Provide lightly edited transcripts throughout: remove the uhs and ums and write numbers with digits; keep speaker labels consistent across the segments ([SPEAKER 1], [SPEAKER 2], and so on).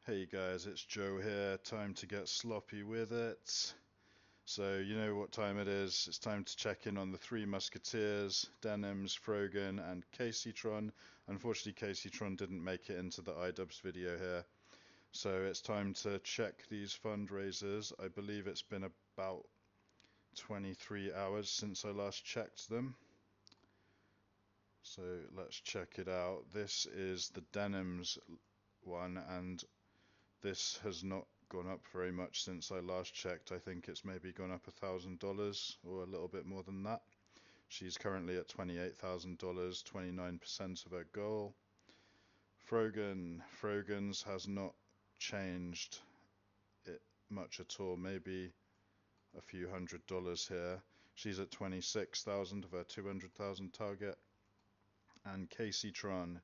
[SPEAKER 1] Hey guys, it's Joe here. Time to get sloppy with it. So, you know what time it is. It's time to check in on the three musketeers, Denims, Frogan, and Kaceytron. Unfortunately, Kaceytron didn't make it into the iDubbbz video here. So it's time to check these fundraisers. I believe it's been about 23 hours since I last checked them. So let's check it out. This is the Denims one, and this has not gone up very much since I last checked. I think it's maybe gone up $1,000 or a little bit more than that. She's currently at $28,000, 29% of her goal. Frogan's has not changed it much at all, maybe a few $100s here. She's at 26,000 of her 200,000 target. And Kaceytron's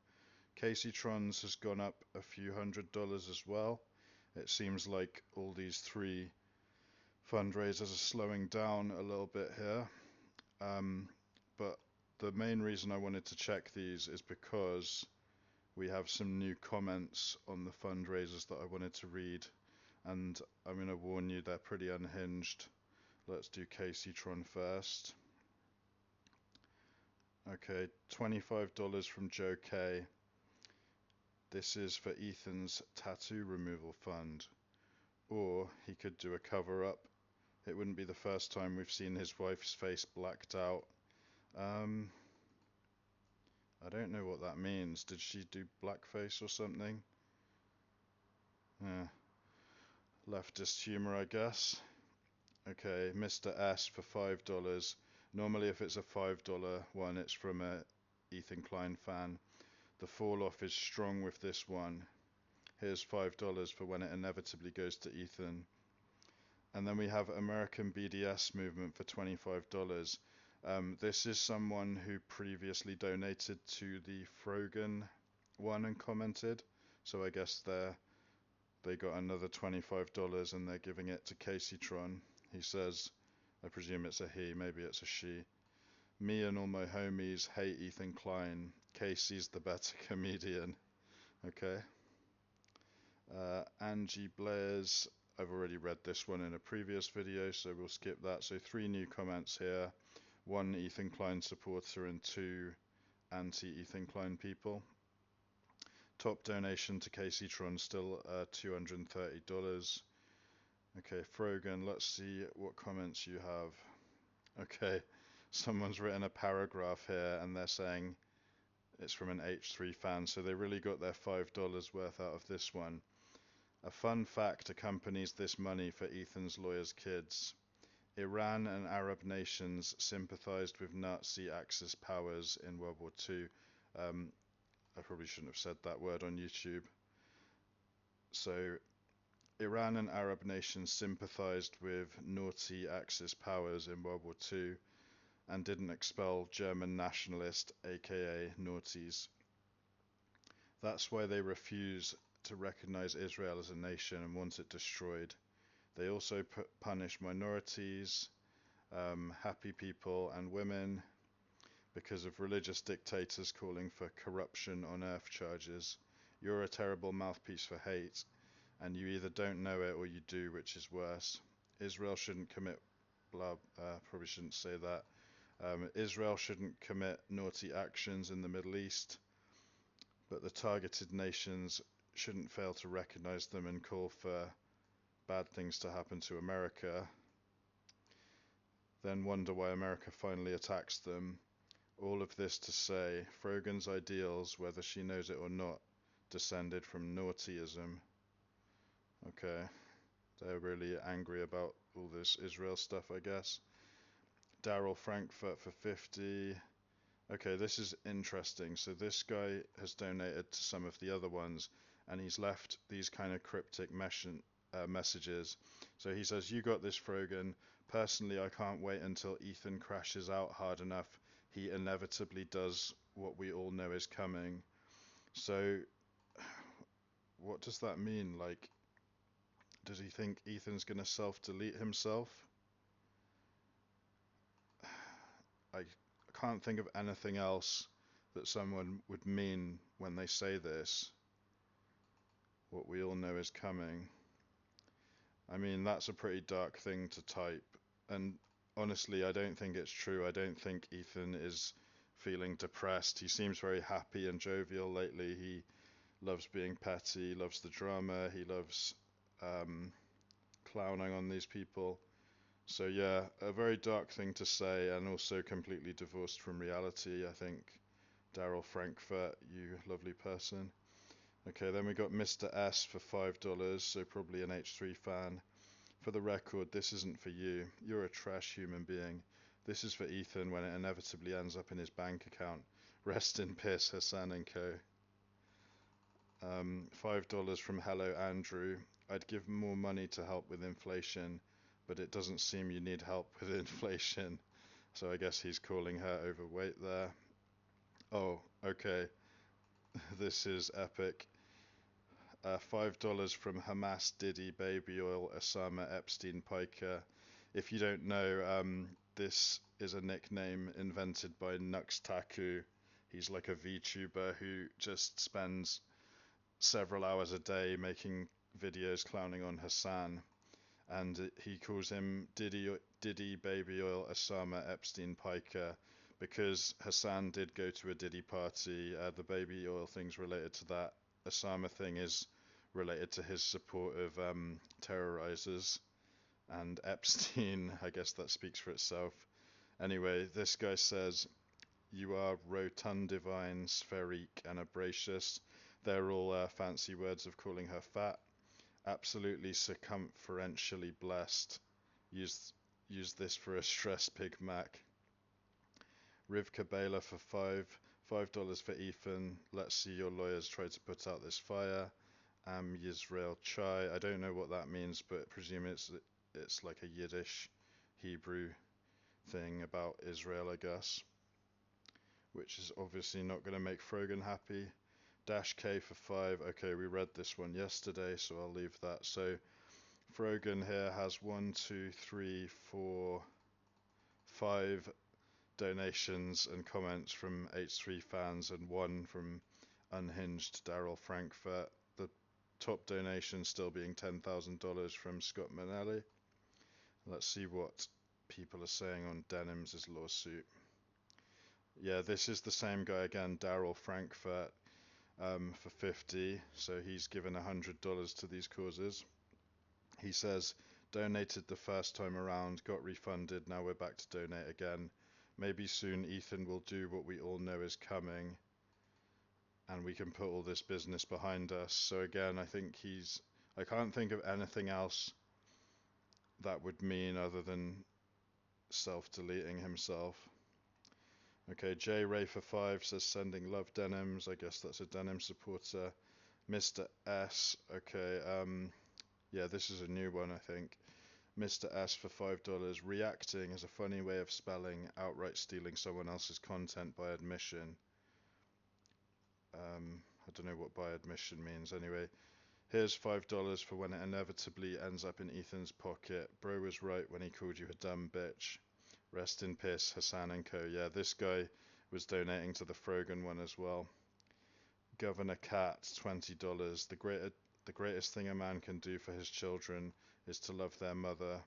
[SPEAKER 1] has gone up a few $100s as well. It seems like all these three fundraisers are slowing down a little bit here. But the main reason I wanted to check these is because we have some new comments on the fundraisers that I wanted to read, and I'm going to warn you, they're pretty unhinged. Let's do Kaceytron first. Okay, $25 from Joe K. This is for Ethan's tattoo removal fund. Or he could do a cover up. It wouldn't be the first time we've seen his wife's face blacked out. I don't know what that means. Did she do blackface or something? Yeah. Leftist humor, I guess. Okay, Mr. S for $5. Normally if it's a $5 one, it's from a Ethan Klein fan. The fall off is strong with this one. Here's $5 for when it inevitably goes to Ethan. And then we have American BDS movement for $25. This is someone who previously donated to the Frogan one and commented. So I guess they got another $25 and they're giving it to Kaceytron. He says, I presume it's a he, maybe it's a she. Me and all my homies hate Ethan Klein. Casey's the better comedian. Okay. Angie Blair's, I've already read this one in a previous video, so we'll skip that. So 3 new comments here. 1 Ethan Klein supporter and 2 anti-Ethan Klein people. Top donation to Kaceytron still $230. Okay, Frogan, let's see what comments you have. Okay, someone's written a paragraph here and they're saying it's from an H3 fan, so they really got their $5 worth out of this one. A fun fact accompanies this money for Ethan's lawyer's kids. Iran and Arab nations sympathized with Nazi Axis powers in World War II. I probably shouldn't have said that word on YouTube. So, Iran and Arab nations sympathized with Nazi Axis powers in World War II and didn't expel German nationalists, aka Nazis. That's why they refuse to recognize Israel as a nation and want it destroyed. They also punish minorities, happy people, and women because of religious dictators calling for corruption on earth charges. You're a terrible mouthpiece for hate, and you either don't know it or you do, which is worse. Israel shouldn't commit probably shouldn't say that. Israel shouldn't commit naughty actions in the Middle East, but the targeted nations shouldn't fail to recognize them and call for bad things to happen to America, then wonder why America finally attacks them. All of this to say, Frogan's ideals, whether she knows it or not, descended from Nazism. Okay, they're really angry about all this Israel stuff, I guess. Daryl Frankfurt for 50. Okay, this is interesting. So this guy has donated to some of the other ones, and he's left these kind of cryptic messages. So he says, you got this, Frogan. Personally, I can't wait until Ethan crashes out hard enough. He inevitably does what we all know is coming. So what does that mean? Like, does he think Ethan's going to self-delete himself? I can't think of anything else that someone would mean when they say this. what we all know is coming. I mean, that's a pretty dark thing to type. And honestly, I don't think it's true. I don't think Ethan is feeling depressed. He seems very happy and jovial lately. He loves being petty, loves the drama, he loves um, clowning on these people. So yeah, a very dark thing to say, and also completely divorced from reality, I think. Daryl Frankfurt, you lovely person. Okay, then we got Mr. S for $5, so probably an H3 fan. For the record, this isn't for you. You're a trash human being. This is for Ethan when it inevitably ends up in his bank account. Rest in piss, Hassan and Co. $5 from Hello Andrew. I'd give more money to help with inflation, but it doesn't seem you need help with inflation. So I guess he's calling her overweight there. Oh, okay. This is epic. $5 from Hamas Diddy Baby Oil Osama Epstein Piker. If you don't know, this is a nickname invented by Nux Taku. He's like a VTuber who just spends several hours a day making videos clowning on Hassan, and he calls him Diddy Baby Oil Osama Epstein Piker because Hassan did go to a Diddy party. The baby oil thing's related to that. Osama thing is related to his support of terrorizers, and Epstein, I guess that speaks for itself. Anyway, this guy says, you are rotund, divine, spherique, and abracious. They're all fancy words of calling her fat. Absolutely circumferentially blessed. Use this for a stressed Big Mac. Rivka Baylor for $5 for Ethan. Let's see your lawyers try to put out this fire. Yisrael Chai. I don't know what that means, but presume it's like a Yiddish Hebrew thing about Israel, I guess. Which is obviously not going to make Frogan happy. Dash K for 5. Okay, we read this one yesterday, so I'll leave that. So Frogan here has 1, 2, 3, 4, 5 donations and comments from H3 fans and 1 from unhinged Daryl Frankfurt. The top donation still being $10,000 from Scott Manelli. Let's see what people are saying on Denims' lawsuit. Yeah, this is the same guy again, Daryl Frankfurt. For 50, so he's given $100 to these causes. He says, donated the first time around, got refunded, now we're back to donate again. Maybe soon Ethan will do what we all know is coming, and we can put all this business behind us. So again, I can't think of anything else that would mean other than self-deleting himself. Okay, J Ray for 5 says sending love Denims. I guess that's a Denim supporter. Mr. S. Okay, yeah, this is a new one, I think. Mr. S for $5. Reacting is a funny way of spelling outright stealing someone else's content by admission. I don't know what by admission means. Anyway, here's $5 for when it inevitably ends up in Ethan's pocket. Bro was right when he called you a dumb bitch. Rest in piss, Hassan and Co. Yeah, this guy was donating to the Frogan one as well. Governor Cat, $20. The greatest thing a man can do for his children is to love their mother.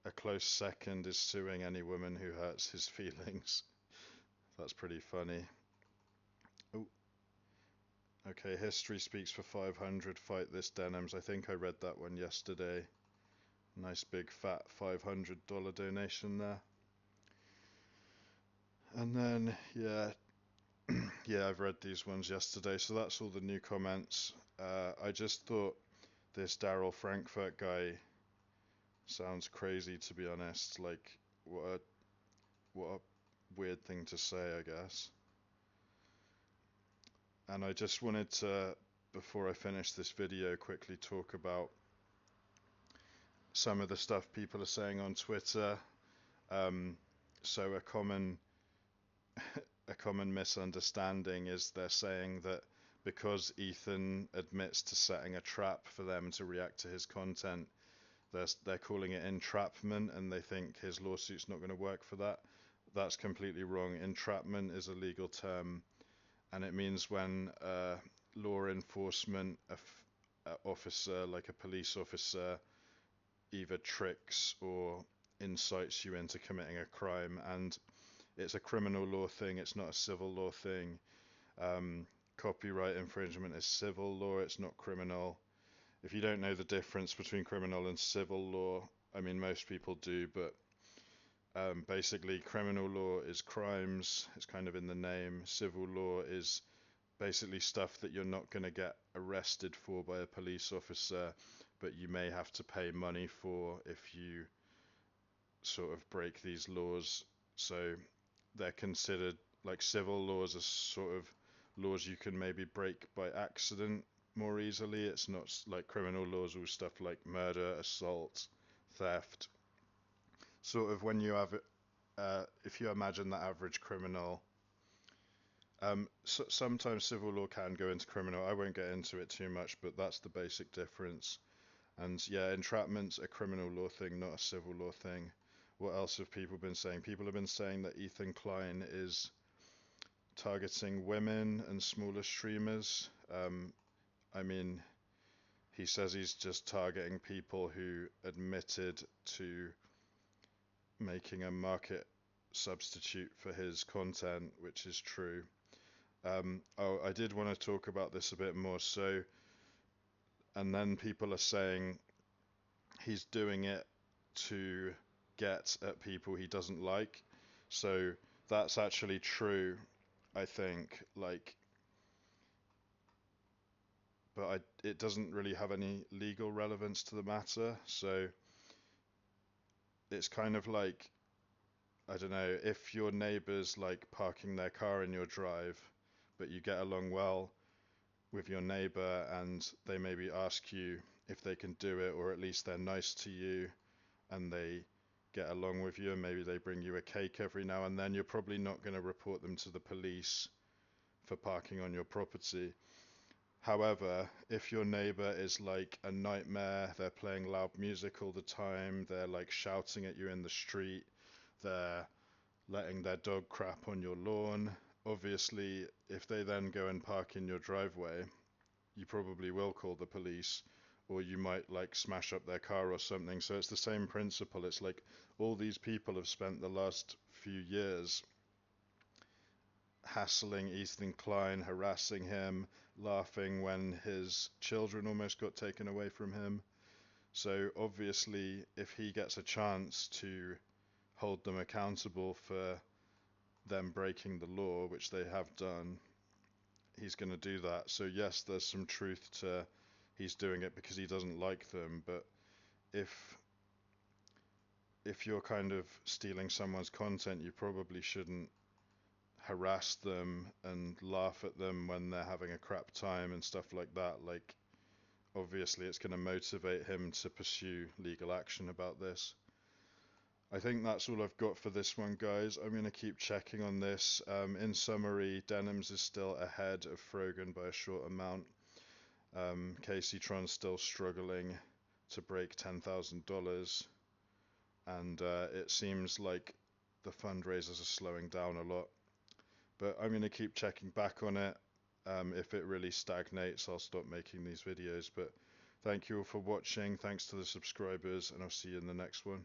[SPEAKER 1] A close second is suing any woman who hurts his feelings. That's pretty funny. Ooh. Okay, history speaks for 500. Fight this Denims. I think I read that one yesterday. Nice big fat $500 donation there. And then, yeah, yeah, I've read these ones yesterday, so that's all the new comments. I just thought this Daryl Frankfurt guy sounds crazy, to be honest. Like, what a weird thing to say, I guess. And I just wanted to, before I finish this video, quickly talk about some of the stuff people are saying on Twitter. So a common misunderstanding is they're saying that because Ethan admits to setting a trap for them to react to his content, they're calling it entrapment, and they think his lawsuit's not going to work for that. That's completely wrong. Entrapment is a legal term, and it means when law enforcement officer, like a police officer, either tricks or incites you into committing a crime, and it's a criminal law thing, it's not a civil law thing. Copyright infringement is civil law, it's not criminal. If you don't know the difference between criminal and civil law, I mean, most people do, but basically, criminal law is crimes, it's kind of in the name. Civil law is basically stuff that you're not going to get arrested for by a police officer, but you may have to pay money for if you sort of break these laws. So they're considered like civil laws are sort of laws you can maybe break by accident more easily. It's not like criminal laws or stuff like murder, assault, theft. Sort of when you have, if you imagine the average criminal, sometimes civil law can go into criminal. I won't get into it too much, but that's the basic difference. And yeah, entrapment's a criminal law thing, not a civil law thing. What else have people been saying? People have been saying that Ethan Klein is targeting women and smaller streamers. I mean, he says he's just targeting people who admitted to making a market substitute for his content, which is true. Oh, I did want to talk about this a bit more. So, and then people are saying he's doing it to get at people he doesn't like. So that's actually true, I think. Like, but it doesn't really have any legal relevance to the matter. So it's kind of like, I don't know, if your neighbor's like parking their car in your drive, but you get along well with your neighbor and they maybe ask you if they can do it, or at least they're nice to you and they get along with you and maybe they bring you a cake every now and then, you're probably not going to report them to the police for parking on your property. However, if your neighbor is like a nightmare, they're playing loud music all the time, they're like shouting at you in the street, they're letting their dog crap on your lawn, obviously, if they then go and park in your driveway, you probably will call the police, or you might like smash up their car or something. So it's the same principle. It's like all these people have spent the last few years hassling Ethan Klein, harassing him, laughing when his children almost got taken away from him. So obviously, if he gets a chance to hold them accountable for them breaking the law, which they have done, he's going to do that. So yes, there's some truth to he's doing it because he doesn't like them, but if you're kind of stealing someone's content, you probably shouldn't harass them and laugh at them when they're having a crap time and stuff like that. Like, obviously it's going to motivate him to pursue legal action about this. I think that's all I've got for this one, guys. I'm going to keep checking on this. In summary, Denims is still ahead of Frogan by a short amount. Kaceytron's still struggling to break $10,000, and it seems like the fundraisers are slowing down a lot. But I'm going to keep checking back on it. If it really stagnates, I'll stop making these videos. But thank you all for watching. Thanks to the subscribers, and I'll see you in the next one.